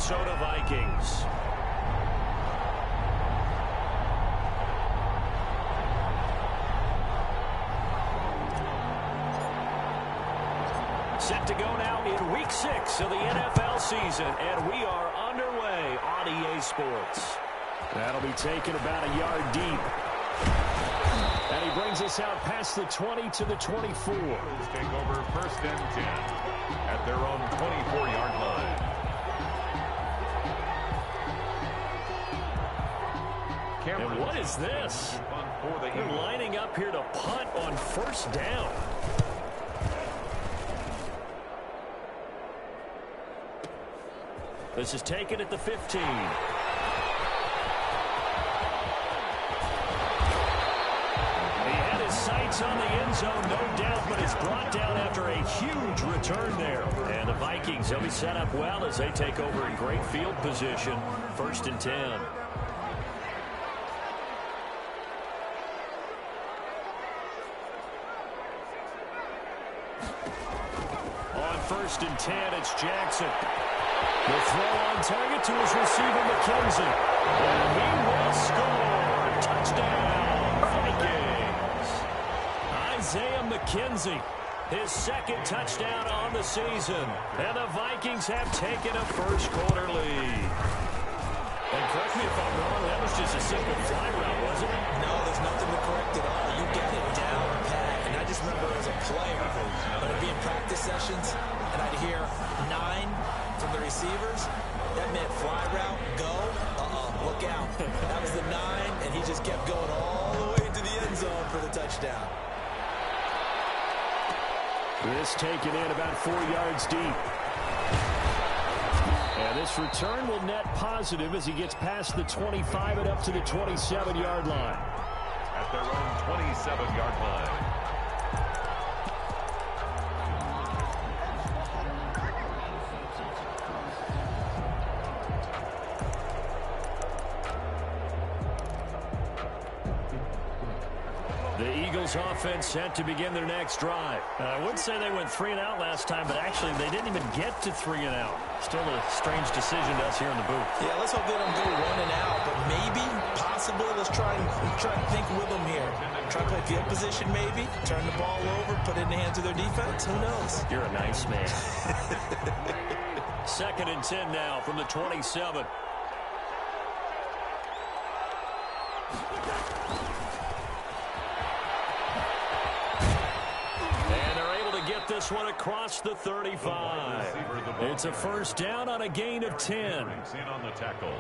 Minnesota Vikings. Set to go now in Week 6 of the NFL season, and we are underway on EA Sports. That'll be taken about a yard deep. And he brings us out past the 20 to the 24. Take over 1st and 10 at their own 24-yard line. And what is this? They're lining up here to punt on 1st down. This is taken at the 15. Sights on the end zone, no doubt, but it's brought down after a huge return there. And the Vikings, they'll be set up well as they take over in great field position. 1st and 10. On 1st and 10, it's Jackson. The throw on target to his receiver, McKenzie. And he will score. Touchdown, Vikings. Isaiah McKenzie, his 2nd touchdown on the season. And the Vikings have taken a first-quarter lead. And correct me if I'm wrong, that was just a simple fly route, wasn't it? No, there's nothing to correct at all. You got it down pat. And I just remember as a player, when I'd be in practice sessions, and I'd hear 9 from the receivers, that meant fly route, go, look out. That was the 9, and he just kept going all the way to the end zone for the touchdown. This taken in about 4 yards deep. And this return will net positive as he gets past the 25 and up to the 27-yard line. At their own 27-yard line. The Eagles offense set to begin their next drive. I wouldn't say they went 3 and out last time, but actually they didn't even get to 3 and out. Still a strange decision to us here in the booth. Yeah, let's hope they don't go 1 and out, but maybe, possibly, let's try and think with them here. Try to play field position maybe, turn the ball over, put it in the hands of their defense. Who knows? You're a nice man. 2nd and 10 now from the 27. This one across the 35. It's a 1st down on a gain of 10.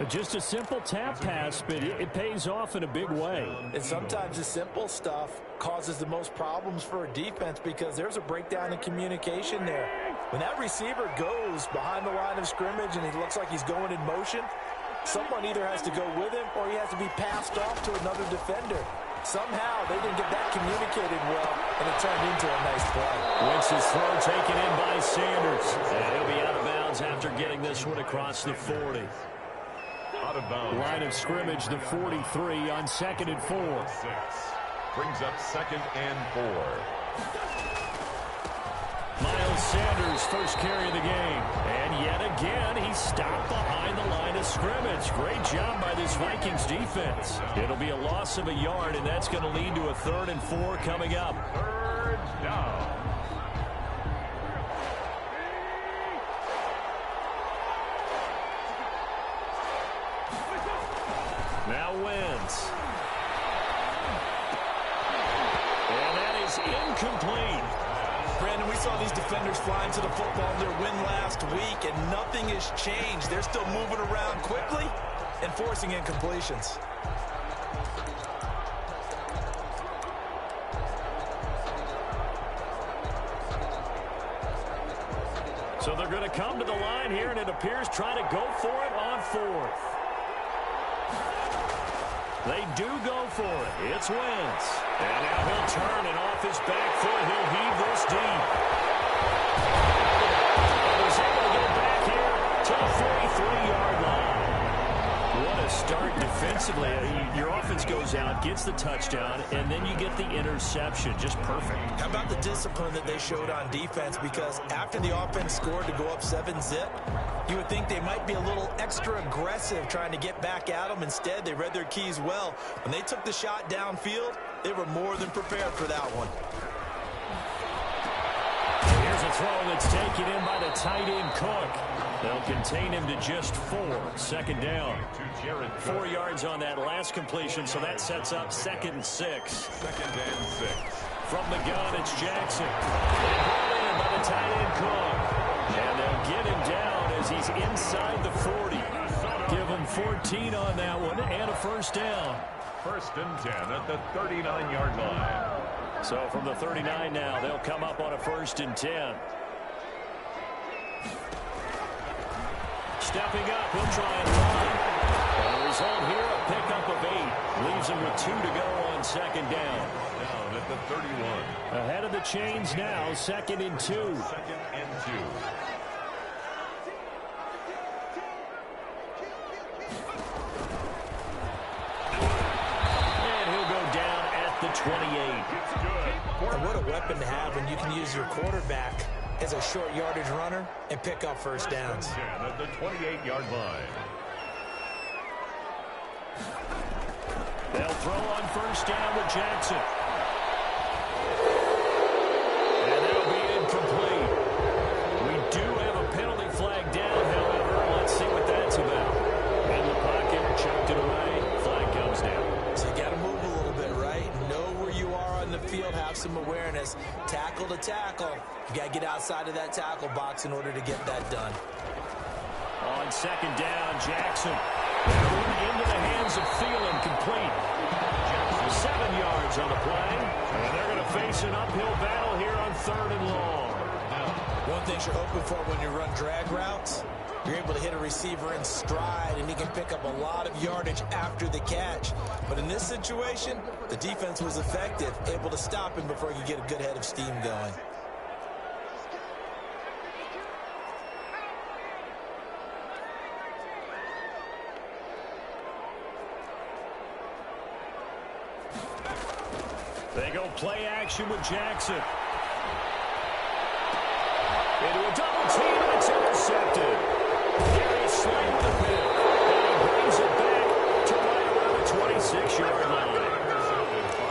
Just a simple tap pass, but it pays off in a big way. And sometimes the simple stuff causes the most problems for a defense because there's a breakdown in communication there. When that receiver goes behind the line of scrimmage and he looks like he's going in motion, someone either has to go with him or he has to be passed off to another defender. Somehow they didn't get that communicated well, and it turned into a nice play. Wentz's throw taken in by Sanders. And he'll be out of bounds after getting this one across the 40. Out of bounds. Line of scrimmage, the 43 on 2nd and 4. Brings up 2nd and 4. Miles Sanders, first carry of the game. And yet again, he stopped behind the line of scrimmage. Great job by this Vikings defense. It'll be a loss of a yard, and that's going to lead to a 3rd and 4 coming up. 3rd down. Now Wentz. And that is incomplete. Brandon, we saw these defenders flying to the football in their win last week, and nothing has changed. They're still moving around quickly and forcing incompletions. So they're going to come to the line here, and it appears trying to go for it on 4th. They do go for it. It's Wentz. And now he'll turn, and off his back foot, he'll heave this deep. And he's able to get back here to the 43-yard line. What a start defensively. Your offense goes out, gets the touchdown, and then you get the interception. Just perfect. How about the discipline that they showed on defense? Because after the offense scored to go up 7-zip, You would think they might be a little extra aggressive trying to get back at them. Instead, they read their keys well. When they took the shot downfield, they were more than prepared for that one. Here's a throw that's taken in by the tight end Cook. They'll contain him to just 4. Second down. 4 yards on that last completion, so that sets up 2nd and 6. 2nd and 6. From the gun, it's Jackson. Brought in by the tight end Cook. And they'll get him down as he's inside the 40. Give him 14 on that one and a first down. 1st and 10 at the 39-yard line. So from the 39 now, they'll come up on a 1st and 10. Stepping up, he'll try and run. And the result here, a pickup of 8. Leaves him with 2 to go on 2nd down. Down at the 31. Ahead of the chains now, 2nd and 2. 2nd and 2. And he'll go down at the 28. It's good. And what a weapon to have when you can use your quarterback as a short yardage runner and pick up first downs. 10 at the 28-yard line. They'll throw on 1st down with Jackson. And that'll be incomplete. We do have a penalty flag down, however. Let's see what that's about. In the pocket, chucked it away. Flag comes down. So you got to move a little bit, right? Know where you are on the field, have some awareness. Tackle to tackle. You got to get outside of that tackle box in order to get that done. On 2nd down, Jackson. Into the hands of Thielen, complete. 7 yards on the play. And they're going to face an uphill battle here on 3rd and long. One thing you're hoping for when you run drag routes, you're able to hit a receiver in stride, and he can pick up a lot of yardage after the catch. But in this situation, the defense was effective, able to stop him before he could get a good head of steam going. They go play action with Jackson. Into a double team, and it's intercepted. Gary Slayton the pick. And he brings it back to right around the 26-yard line.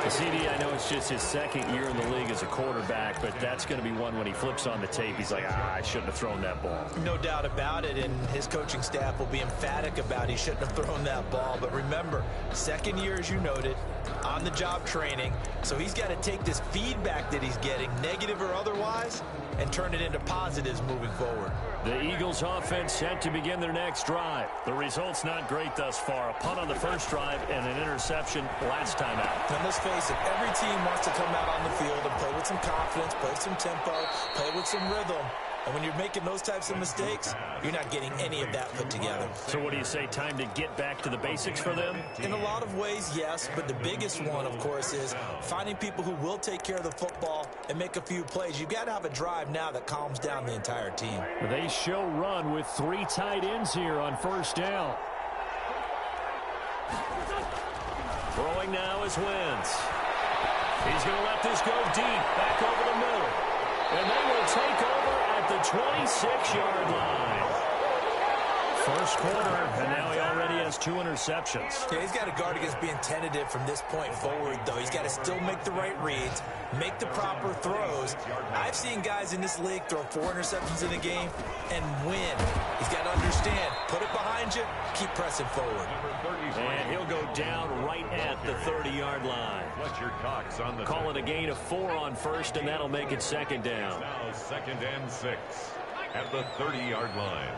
CD, I know it's just his 2nd year in the league as a quarterback, but that's going to be one when he flips on the tape, he's like, I shouldn't have thrown that ball. No doubt about it, and his coaching staff will be emphatic about he shouldn't have thrown that ball. But remember, 2nd year, as you noted, on-the-job training, so he's got to take this feedback that he's getting, negative or otherwise, and turn it into positives moving forward. The Eagles offense set to begin their next drive. The result's not great thus far. A punt on the first drive and an interception last time out. And let's face it, every team wants to come out on the field and play with some confidence, play with some tempo, play with some rhythm. And when you're making those types of mistakes, you're not getting any of that put together. So what do you say, time to get back to the basics for them? In a lot of ways, yes, but the biggest one, of course, is finding people who will take care of the football and make a few plays. You've got to have a drive now that calms down the entire team. They show run with 3 tight ends here on 1st down. Throwing now is Wentz. He's going to let this go deep, back over the middle. And they will take over at the 26-yard line. First quarter, and now he already has 2 interceptions. Yeah, he's got to guard against being tentative from this point forward, though. He's got to still make the right reads, make the proper throws. I've seen guys in this league throw 4 interceptions in a game and win. He's got to understand, put it behind you, keep pressing forward. And he'll go down right at the 30-yard line. Fletcher Cox on the Call it a gain of 4 on 1st, and that'll make it 2nd down. Now 2nd and 6 at the 30-yard line.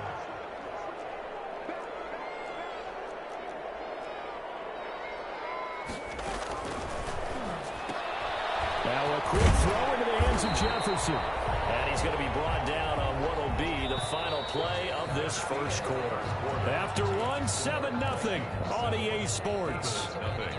Now a quick throw into the hands of Jefferson. And he's going to be brought down on what will be the final play of this first quarter. After one, 7-0 on EA Sports. Nothing.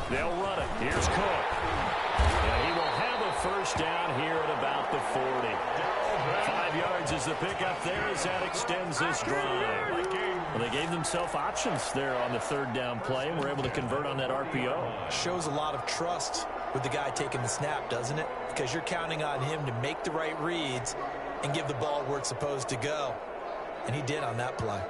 They'll run it. Here's Cook. And he will have a first down here at about the 40. is the pickup there as that extends this drive. Well, they gave themselves options there on the third down play and were able to convert on that RPO. Shows a lot of trust with the guy taking the snap, doesn't it? Because you're counting on him to make the right reads and give the ball where it's supposed to go. And he did on that play.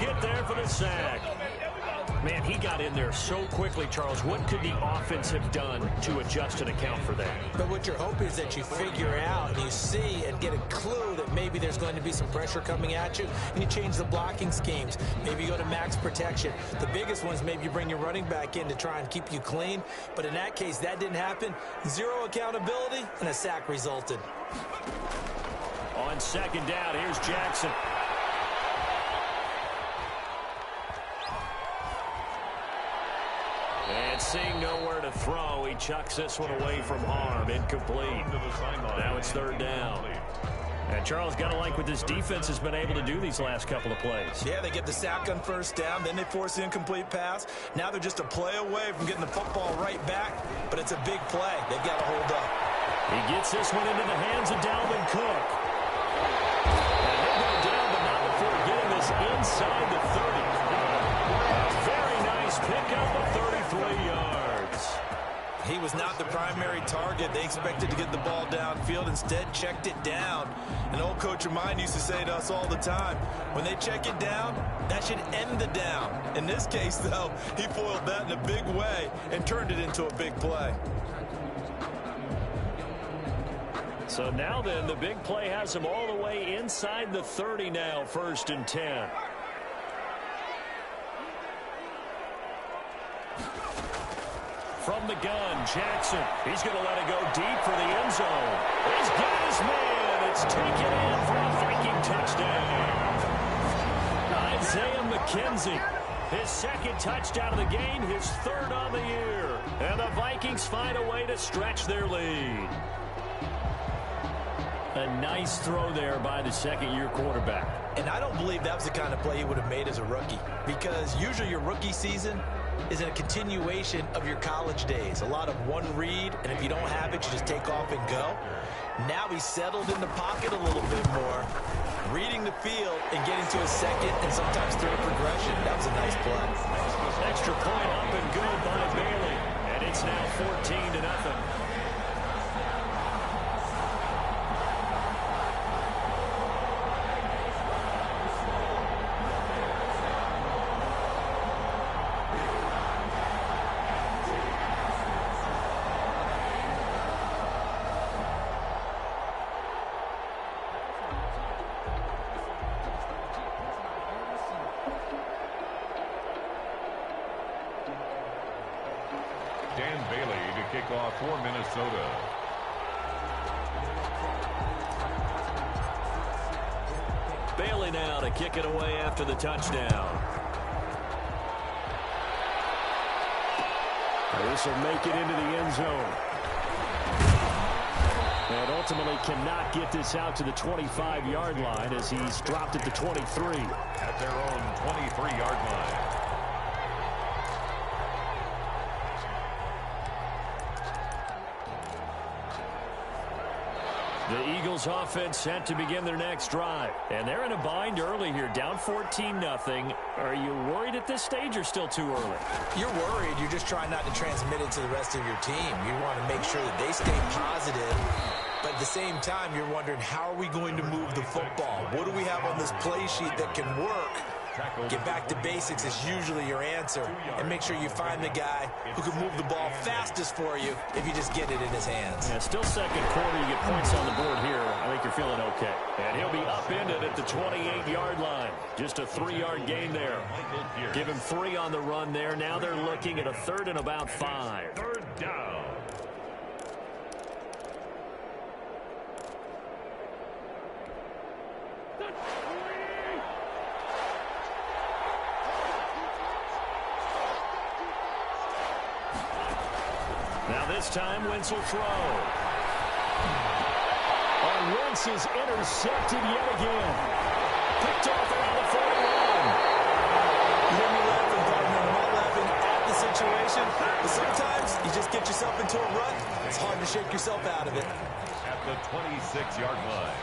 Get there for the sack. Man, he got in there so quickly, Charles. What could the offense have done to adjust and account for that? But what you're hoping is that you figure out and you see and get a clue that maybe there's going to be some pressure coming at you, and you change the blocking schemes. Maybe you go to max protection. The biggest one is maybe you bring your running back in to try and keep you clean. But in that case, that didn't happen. Zero accountability, and a sack resulted. On second down, here's Jackson. And seeing nowhere to throw, he chucks this one away from harm. Incomplete. Now it's third down. And Charles, got to like what this defense has been able to do these last couple of plays. Yeah, they get the sack on first down, then they force the incomplete pass. Now they're just a play away from getting the football right back, but it's a big play. They've got to hold up. He gets this one into the hands of Dalvin Cook. And he'll go down, but not before getting this inside the 30. A very nice pickup of 33 yards. He was not the primary target. They expected to get the ball downfield. Instead, checked it down. An old coach of mine used to say to us all the time, when they check it down, that should end the down. In this case, though, he foiled that in a big way and turned it into a big play. So now then, the big play has him all the way inside the 30 now, 1st and 10. From the gun, Jackson. He's going to let it go deep for the end zone. He's got his man. It's taken in for a Viking touchdown. Isaiah McKenzie, his second touchdown of the game, his third on the year. And the Vikings find a way to stretch their lead. A nice throw there by the second-year quarterback. And I don't believe that was the kind of play he would have made as a rookie, because usually your rookie season is a continuation of your college days. A lot of one read, and if you don't have it, you just take off and go. Now he's settled in the pocket a little bit more, reading the field and getting to his second and sometimes third progression. That was a nice play. Extra point up and good by Bailey. And it's now 14-0. Dan Bailey to kick off for Minnesota. Bailey now to kick it away after the touchdown. This will make it into the end zone. And ultimately cannot get this out to the 25-yard line as he's dropped at the 23. At their own 23-yard line. The Eagles offense set to begin their next drive. And they're in a bind early here, down 14-0. Are you worried at this stage or still too early? You're worried. You're just trying not to transmit it to the rest of your team. You want to make sure that they stay positive. But at the same time, you're wondering, how are we going to move the football? What do we have on this play sheet that can work? Get back to basics is usually your answer. And make sure you find the guy who can move the ball fastest for you if you just get it in his hands. Yeah, still second quarter. You get points on the board here. I think you're feeling okay. And he'll be upended at the 28-yard line. Just a 3-yard gain there. Give him 3 on the run there. Now they're looking at a 3rd and about 5. Third down. Now this time, Wentz will throw. Wentz is intercepted yet again. Picked off around the 41. You hear me laughing, partner. I'm not laughing at the situation. But sometimes you just get yourself into a rut. It's hard to shake yourself out of it. At the 26-yard line.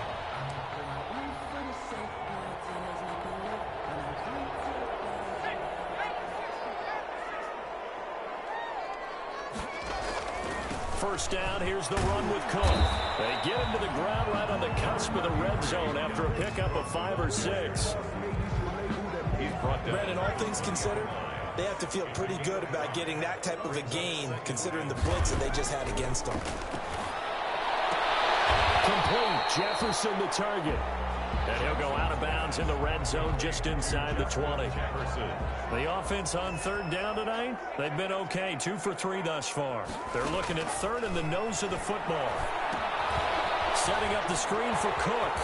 First down, here's the run with Cook. They get him to the ground right on the cusp of the red zone after a pickup of 5 or 6. He's brought down. Brandon, all things considered, they have to feel pretty good about getting that type of a gain, considering the blitz that they just had against them. Complete. Jefferson the target. And he'll go out of bounds in the red zone just inside the 20. The offense on third down tonight, they've been okay. 2 for 3 thus far. They're looking at third in the nose of the football. Setting up the screen for Cook.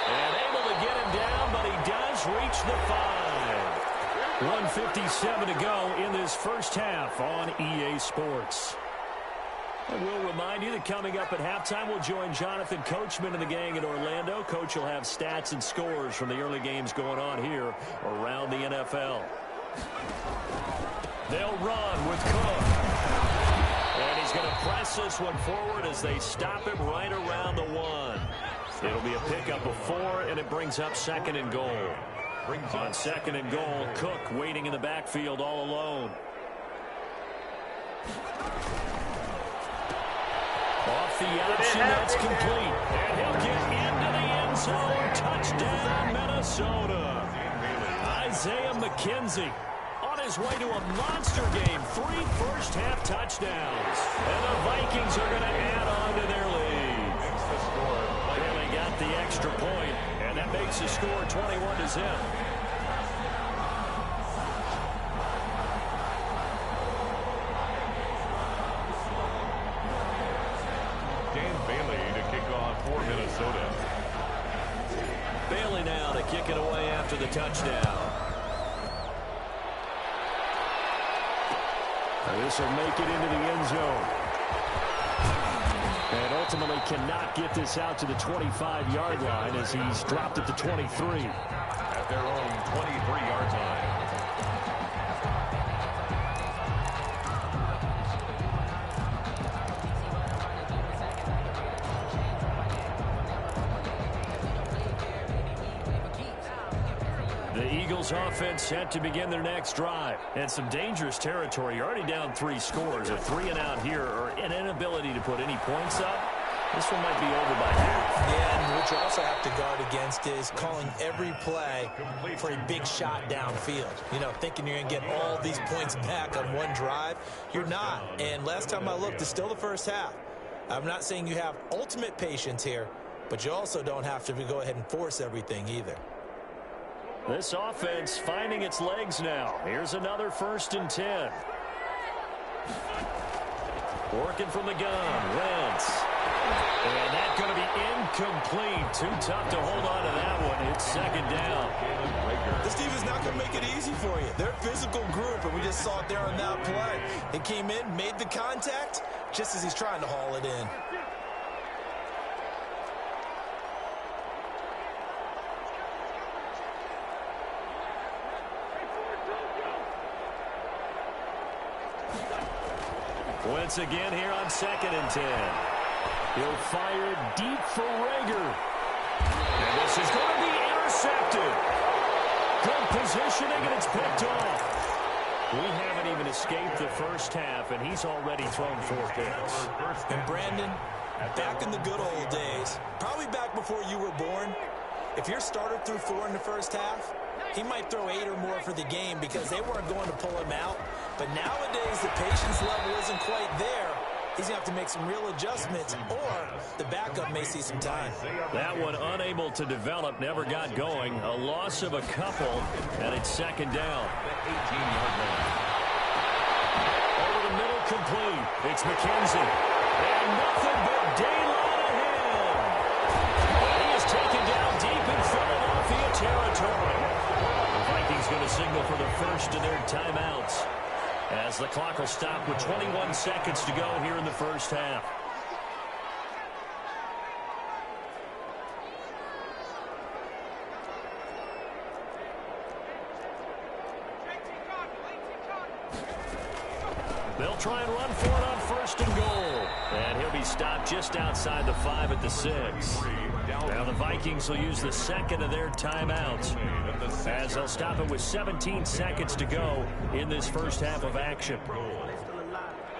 And able to get him down, but he does reach the 5. 1:57 to go in this first half on EA Sports. And we'll remind you that coming up at halftime, we'll join Jonathan Coachman and the gang in Orlando. Coach will have stats and scores from the early games going on here around the NFL. They'll run with Cook. And he's going to press this one forward as they stop him right around the 1. It'll be a pickup of 4, and it brings up 2nd and goal. On 2nd and goal, Cook waiting in the backfield all alone. Off the option, that's complete. And he'll get into the end zone. Touchdown, Minnesota. Isaiah McKenzie on his way to a monster game. 3 first-half touchdowns. And the Vikings are going to add on to their lead. And they got the extra point, and that makes the score 21-0. For Minnesota. Bailey now to kick it away after the touchdown. This will make it into the end zone. And ultimately cannot get this out to the 25-yard line as he's dropped it to 23. At their own 23-yard line. Offense set to begin their next drive. And some dangerous territory. You're already down 3 scores. A 3 and out here, or an inability to put any points up. This one might be over by half. Yeah, and what you also have to guard against is calling every play for a big shot downfield. You know, thinking you're going to get all these points back on one drive. You're not. And last time I looked, it's still the first half. I'm not saying you have ultimate patience here, but you also don't have to go ahead and force everything either. This offense finding its legs now. Here's another 1st and 10. Working from the gun, Wentz. And that's going to be incomplete. Too tough to hold on to that one. It's 2nd down. This team is not going to make it easy for you. They're a physical group, and we just saw it there on that play. He came in, made the contact, just as he's trying to haul it in. Once again here on 2nd and 10. He'll fire deep for Rager. And this is going to be intercepted. Good positioning, and it's picked off. We haven't even escaped the first half, and he's already thrown 4 picks. And Brandon, back in the good old days, probably back before you were born, if your starter threw 4 in the first half, he might throw 8 or more for the game because they weren't going to pull him out. But nowadays, the patience level isn't quite there. He's going to have to make some real adjustments, or the backup may see some time. That one unable to develop, never got going. A loss of a couple, and it's 2nd down. 18-yard line. Over the middle, complete. It's McKenzie. And nothing but daylight ahead. He is taken down deep in Philadelphia territory. The Vikings going to signal for the first of their timeouts. as the clock will stop with 21 seconds to go here in the first half. They'll try and run for it on first and goal. And he'll be stopped just outside the 5 at the 6. Now the Vikings will use the second of their timeouts, as they'll stop it with 17 seconds to go in this first half of action.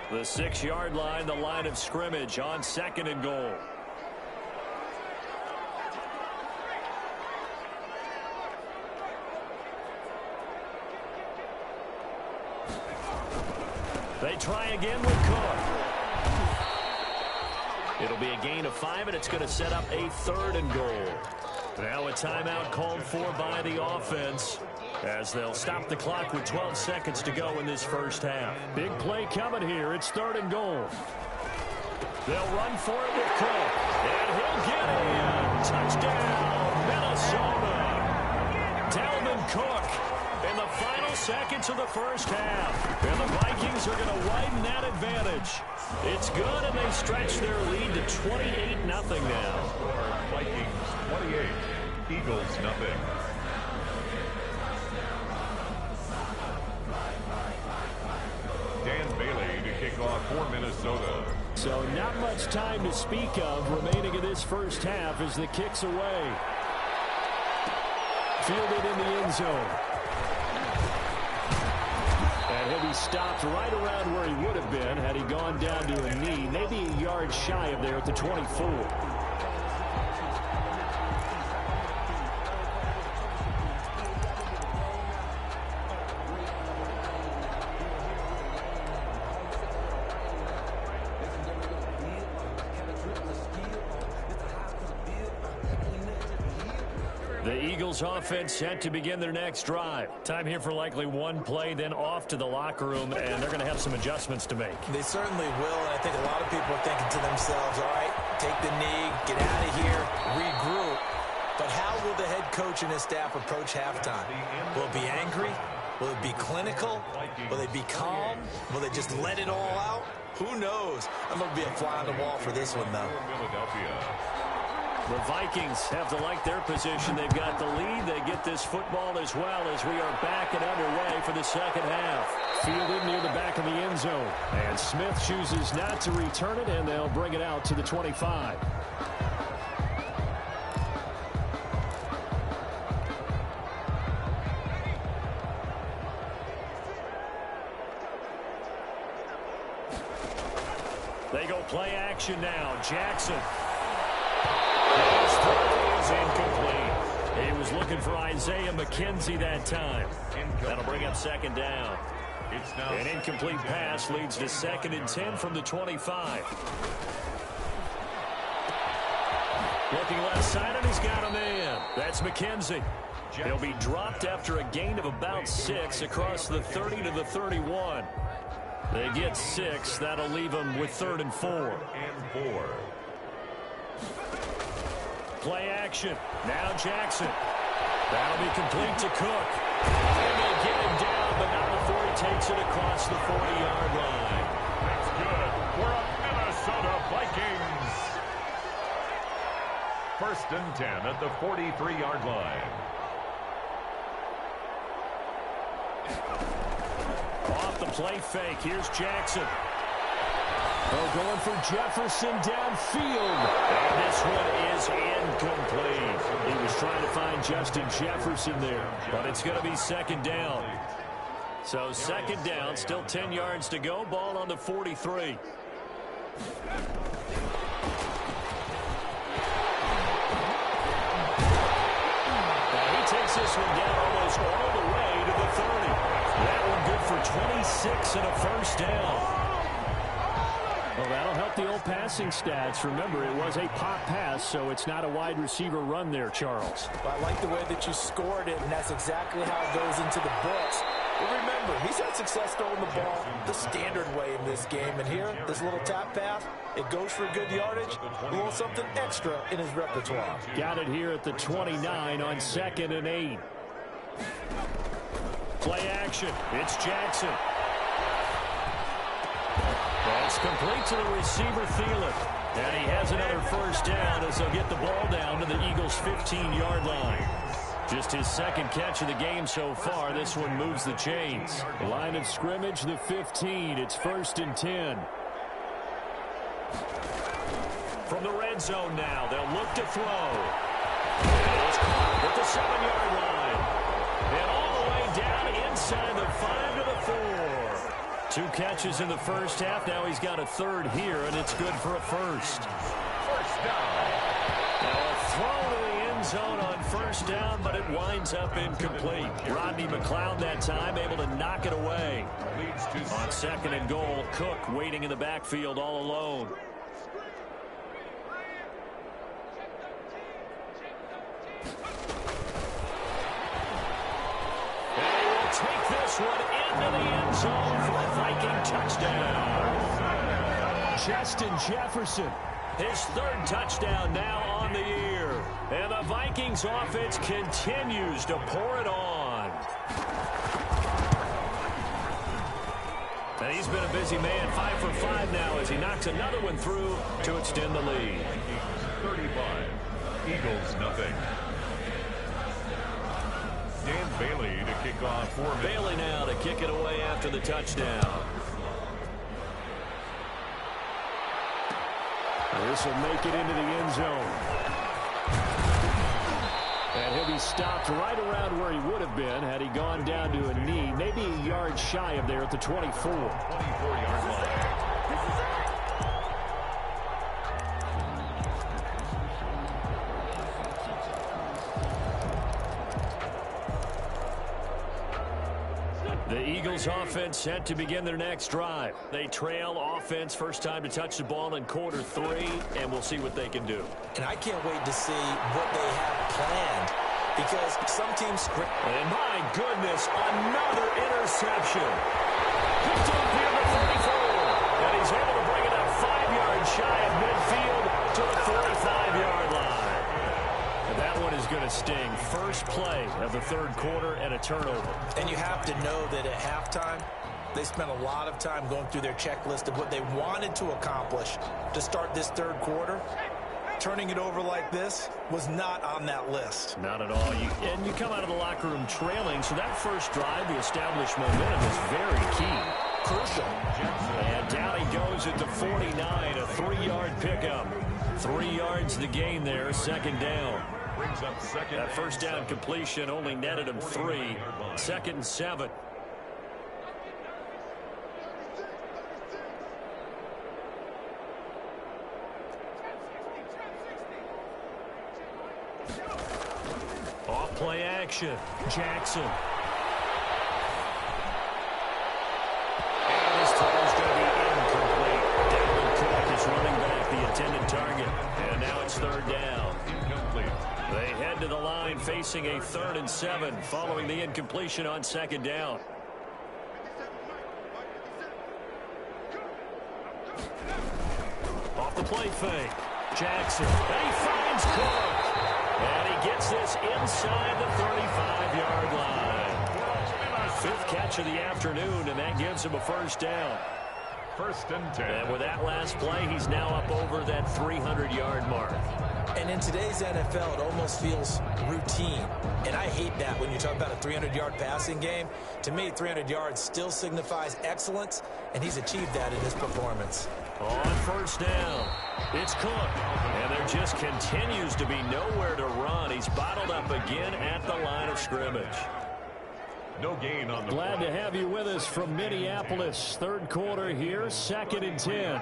The 6-yard line, the line of scrimmage on second and goal. They try again with Cook. It'll be a gain of 5, and it's going to set up a 3rd and goal. Now a timeout called for by the offense, as they'll stop the clock with 12 seconds to go in this first half. Big play coming here. It's 3rd and goal. They'll run for it with Cook, and he'll get in. Touchdown, Minnesota. Dalvin Cook in the final seconds of the first half. And the Vikings are going to widen that advantage. It's good, and they stretch their lead to 28-0 now. Vikings 28, Eagles nothing. Dan Bailey to kick off for Minnesota. So not much time to speak of remaining in this first half as the kick's away. Fielded in the end zone. And he'll be stopped right around where he would have been had he gone down to a knee, maybe a yard shy of there at the 24. The Eagles offense set to begin their next drive. Time here for likely one play, then off to the locker room, and they're going to have some adjustments to make. They certainly will, and I think a lot of people are thinking to themselves, all right, take the knee, get out of here, regroup. But how will the head coach and his staff approach halftime? Will it be angry? Will it be clinical? Will they be calm? Will they just let it all out? Who knows? I'm going to be a fly on the wall for this one, though. The Vikings have to like their position. They've got the lead. They get this football as well as we are back and underway for the second half. Fielded near the back of the end zone. And Smith chooses not to return it, and they'll bring it out to the 25. They go play action now. Jackson. His throw is incomplete. He was looking for Isaiah McKenzie that time. That'll bring up second down. An incomplete pass leads to 2nd and 10 from the 25. Looking left side, and he's got a man. That's McKenzie. He'll be dropped after a gain of about 6 across the 30 to the 31. They get 6. That'll leave them with 3rd and 4. Play action. Now Jackson. That'll be complete to Cook. And they get him down, but not before he takes it across the 40-yard line. That's good for a Minnesota Vikings. 1st and 10 at the 43-yard line. Off the play fake. Here's Jackson. Oh, going for Jefferson downfield. And this one is incomplete. He was trying to find Justin Jefferson there, but it's going to be 2nd down. So 2nd down, still 10 yards to go. Ball on the 43. Now he takes this one down almost all the way to the 30. That one good for 26 and a 1st down. Well, that'll help the old passing stats. Remember, it was a pop pass, so it's not a wide receiver run there, Charles. Well, I like the way that you scored it, and that's exactly how it goes into the books. But remember, he's had success throwing the ball the standard way in this game. And here, this little tap pass, it goes for good yardage, a little something extra in his repertoire. Got it here at the 29 on 2nd and 8. Play action. It's Jackson. complete to the receiver, Thielen. And he has another first down as they'll get the ball down to the Eagles' 15-yard line. Just his second catch of the game so far. This one moves the chains. Line of scrimmage, the 15. It's 1st and 10. From the red zone now, they'll look to throw. And it's caught at the 7-yard line. And all the way down inside the 5 to the 4. 2 catches in the first half. Now he's got a third here, and it's good for a first. First down. Now a throw to the end zone on first down, but it winds up incomplete. Rodney McLeod that time able to knock it away. Leads to On 2nd and goal, Cook waiting in the backfield all alone. Take this one into the end zone for a Viking touchdown. Justin Jefferson, his 3rd touchdown now on the year. And the Vikings offense continues to pour it on. And he's been a busy man, 5 for 5 now as he knocks another one through to extend the lead. 35. Eagles nothing. Dan Bailey to kick off for me. Bailey now to kick it away after the touchdown. This will make it into the end zone. And he'll be stopped right around where he would have been had he gone down to a knee, maybe a yard shy of there at the 24. 24-yard line. The Eagles offense set to begin their next drive. They trail offense, first time to touch the ball in quarter 3, and we'll see what they can do. And I can't wait to see what they have planned because some teams script. And my goodness, another interception. Picked up here at 34. And he's able to bring it up 5 yards shy of midfield to the 45-yard line. And that one is going to sting. First play of the 3rd quarter and a turnover. And you have to know that at halftime, they spent a lot of time going through their checklist of what they wanted to accomplish to start this 3rd quarter. Turning it over like this was not on that list. Not at all. And you come out of the locker room trailing, so that first drive to establish momentum is very key. Crucial. And down he goes at the 49, a 3-yard pickup. 3 yards the gain there, 2nd down. Brings up second. That first down completion only netted him 3. 2nd and 7. Off play action. Jackson. And his throw is going to be incomplete. Dalvin Cook is running back the intended target. And now it's 3rd down. Incomplete. They head to the line facing a 3rd and 7 following the incompletion on 2nd down. Off the play fake. Jackson. And he finds Cook. And he gets this inside the 35-yard line. 5th catch of the afternoon, and that gives him a first down. 1st and 10. And with that last play, he's now up over that 300-yard mark. And in today's NFL, it almost feels routine. And I hate that when you talk about a 300-yard passing game. To me, 300 yards still signifies excellence, and he's achieved that in his performance. On first down, it's Cook. And there just continues to be nowhere to run. He's bottled up again at the line of scrimmage. No gain on the Glad play. to have you with us from Minneapolis. 3rd quarter here, 2nd and 10.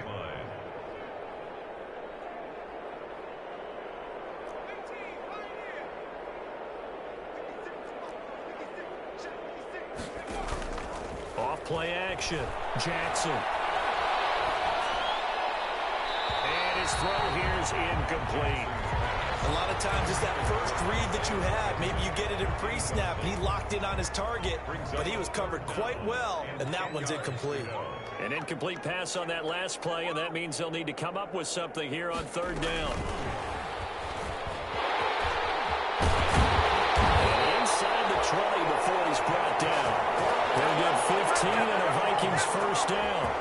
Off play action. Jackson. And his throw here is incomplete. A lot of times it's that first read that you had. Maybe you get it in pre-snap. He locked in on his target, but he was covered quite well, and that one's incomplete. An incomplete pass on that last play, and that means they'll need to come up with something here on 3rd down. And inside the 20 before he's brought down. They'll get 15 and a Vikings first down.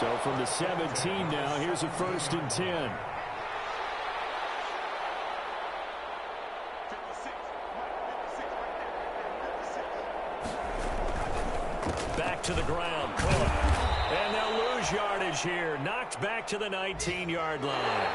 So from the 17 now, here's a 1st and 10. Back to the ground. And they'll lose yardage here. Knocked back to the 19-yard line.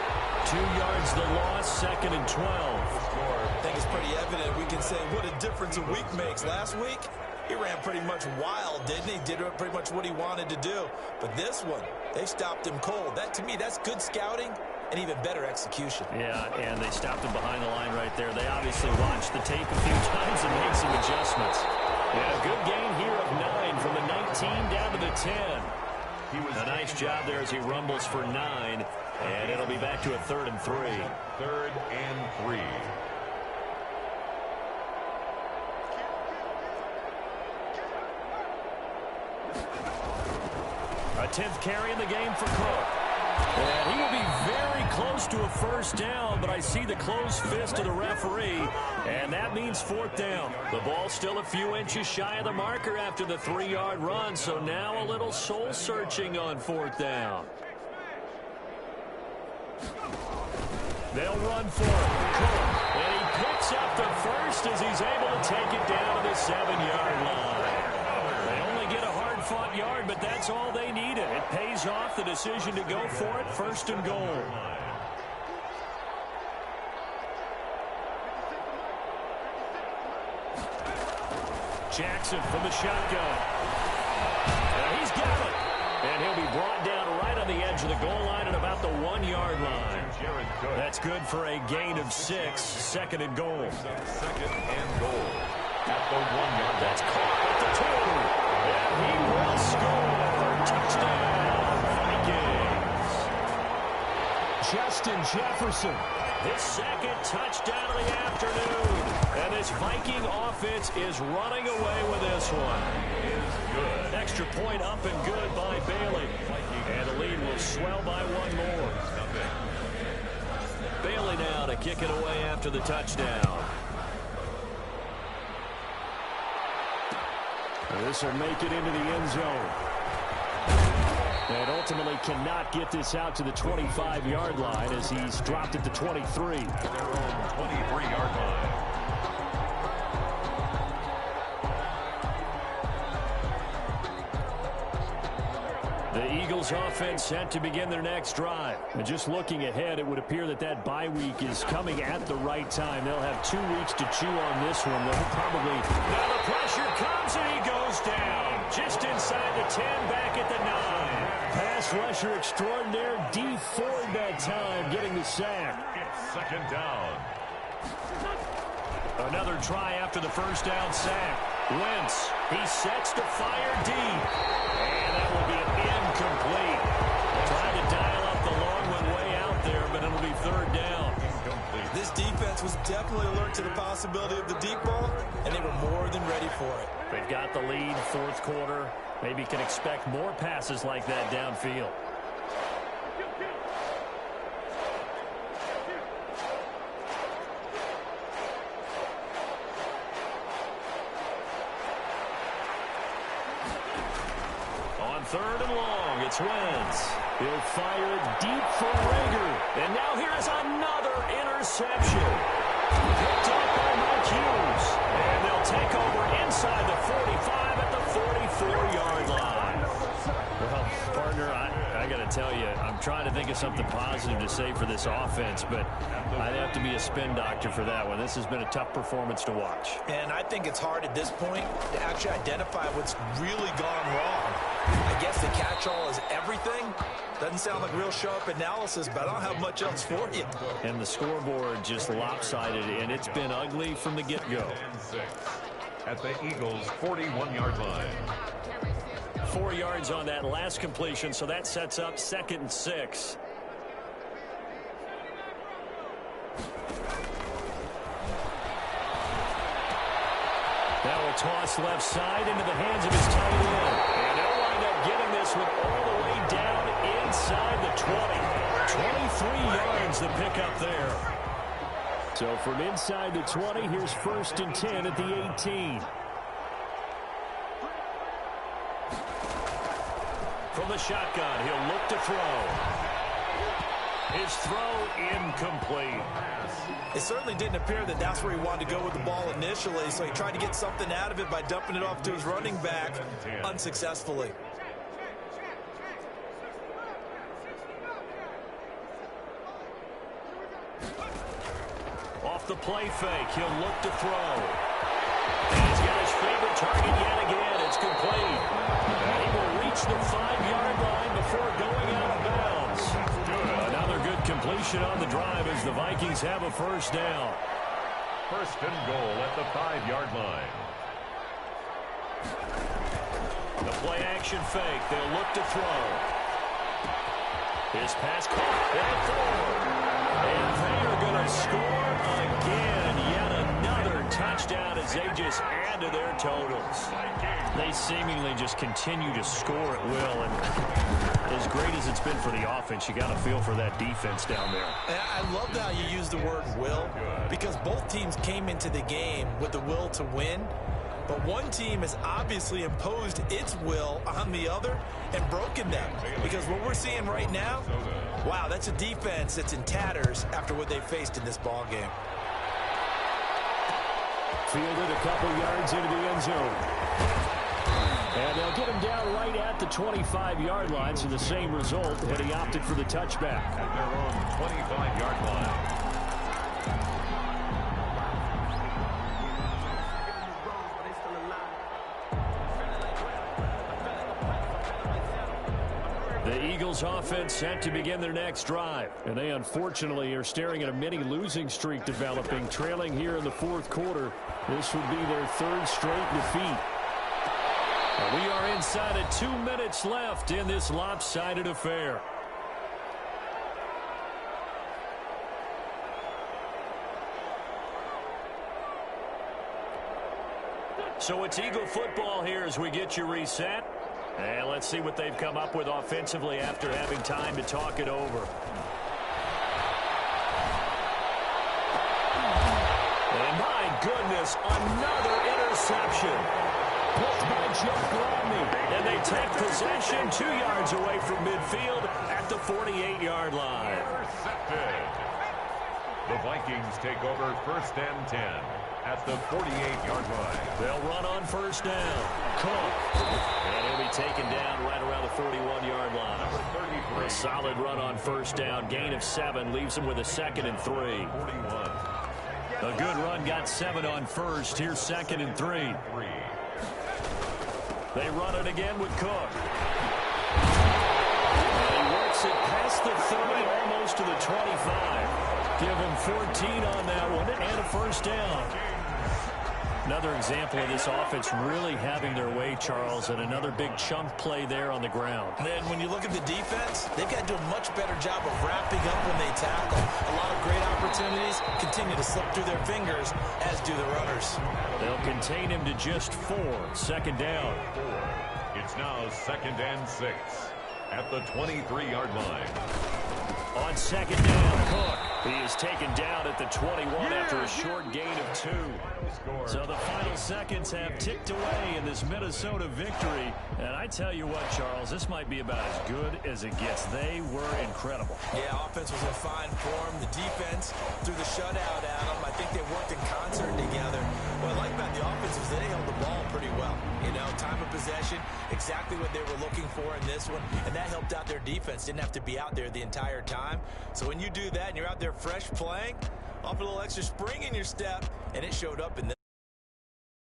2 yards the loss, 2nd and 12. I think it's pretty evident. We can say what a difference a week makes. Last week, he ran pretty much wild, didn't he? Did pretty much what he wanted to do. But this one, they stopped him cold. That, to me, that's good scouting and even better execution. Yeah, and they stopped him behind the line right there. They obviously watched the tape a few times and made some adjustments. Yeah, a good gain here of 9 from the 19 down to the 10. A nice job there as he rumbles for 9, and it'll be back to a 3rd and 3. 3rd and 3. A 10th carry in the game for Cook. And he will be very close to a 1st down, but I see the closed fist of the referee, and that means 4th down. The ball's still a few inches shy of the marker after the 3-yard run, so now a little soul-searching on 4th down. They'll run for it. Cook, and he picks up the 1st as he's able to take it down to the 7-yard line. They only get a hard-fought yard, but that's all they needed. It pays off the decision to go for it, 1st and goal. Jackson from the shotgun. And he's got it. And he'll be brought down right on the edge of the goal line at about the 1-yard line. That's good for a gain of 6, 2nd and goal. 2nd and goal. At the 1-yard. That's caught at the 2. And he will score. Touchdown, Vikings. Justin Jefferson. His 2nd touchdown of the afternoon. And this Viking offense is running away with this one. Good. Extra point up and good by Bailey. And the lead will swell by 1 more. Bailey now to kick it away after the touchdown. This will make it into the end zone. And ultimately cannot get this out to the 25-yard line as he's dropped at the 23. Their own 23-yard line. The Eagles offense set to begin their next drive. And just looking ahead, it would appear that that bye week is coming at the right time. They'll have 2 weeks to chew on this one. They'll probably... Now the pressure comes and he goes down. Just inside the 10, back at the 9. Pass rusher extraordinaire, Dee Ford that time, getting the sack. It's 2nd down. Another try after the 1st down sack. Wentz, he sets to fire deep. And that will be an incomplete. Trying to dial up the long one way out there, but it'll be 3rd down. Incomplete. This defense was definitely alert to the possibility of the deep ball, and they were more than ready for it. They've got the lead, 4th quarter. Maybe can expect more passes like that downfield. On 3rd and long, it's Wentz. He'll fire it deep for Rager. And now here is another interception. Picked up by Mike Hughes. And they'll take over inside the 45 at the 44-yard line. Well, partner, I got to tell you, I'm trying to think of something positive to say for this offense, but I'd have to be a spin doctor for that one. This has been a tough performance to watch. And I think it's hard at this point to actually identify what's really gone wrong. I guess the catch-all is everything. Doesn't sound like real sharp analysis, but I don't have much else for you. And the scoreboard just lopsided, and it's been ugly from the get-go. At the Eagles' 41-yard line. 4 yards on that last completion, so that sets up 2nd and 6. That will toss left side into the hands of his tight end. And they'll wind up getting this one all the way down inside the 20. 23 yards the pickup there. So from inside the 20, here's 1st and 10 at the 18. from the shotgun. He'll look to throw. His throw incomplete. It certainly didn't appear that that's where he wanted to go with the ball initially, so he tried to get something out of it by dumping it off to his running back unsuccessfully. Off the play fake, he'll look to throw. And he's got his favorite target yet again. It's complete. And he will reach the 5-yard line before going out of bounds. Another good completion on the drive as the Vikings have a first down. First and goal at the 5-yard line. The play action fake. They'll look to throw. His pass caught. And they are going to score again. Yet another touchdown as they just add to their totals. They seemingly just continue to score at will. And as great as it's been for the offense, you got to feel for that defense down there. And I love how you use the word will, because both teams came into the game with the will to win. But one team has obviously imposed its will on the other and broken them. Because what we're seeing right now, wow, that's a defense that's in tatters after what they faced in this ball game. Fielded a couple yards into the end zone. And they'll get him down right at the 25-yard line, so the same result, but he opted for the touchback. At their own 25-yard line. The Eagles offense set to begin their next drive. And they unfortunately are staring at a mini losing streak developing, trailing here in the fourth quarter. This would be their third straight defeat. And we are inside of 2 minutes left in this lopsided affair. So it's Eagle football here as we get you reset. And let's see what they've come up with offensively after having time to talk it over. And my goodness, another interception. Picked by Jeff Gladney. And they take possession 2 yards away from midfield at the 48-yard line. Intercepted. The Vikings take over first and 10 at the 48-yard line. They'll run on first down. Cook. And he'll be taken down right around the 41-yard line. Number 33. A solid run on first down. Gain of 7 leaves him with a 2nd and 3. 41. A good run got 7 on first. Here's 2nd and 3. 3. They run it again with Cook. And he works it past the 30, almost to the 25. Give him 14 on that one and a first down. Another example of this offense really having their way, Charles, and another big chunk play there on the ground. And then when you look at the defense, they've got to do a much better job of wrapping up when they tackle. A lot of great opportunities continue to slip through their fingers, as do the runners. They'll contain him to just 4. Second down. It's now 2nd and 6 at the 23-yard line. On second down, Cook. He is taken down at the 21 after a short gain of 2. So the final seconds have ticked away in this Minnesota victory. And I tell you what, Charles, this might be about as good as it gets. They were incredible. Yeah, offense was in fine form. The defense threw the shutout at them. I think they worked in concert together. What I like about the offense is they held the ball pretty well. You know, time of possession, exactly what they were looking for in this one. And that helped out their defense. Didn't have to be out there the entire time. So when you do that and you're out there fresh playing, off a little extra spring in your step, and it showed up in this.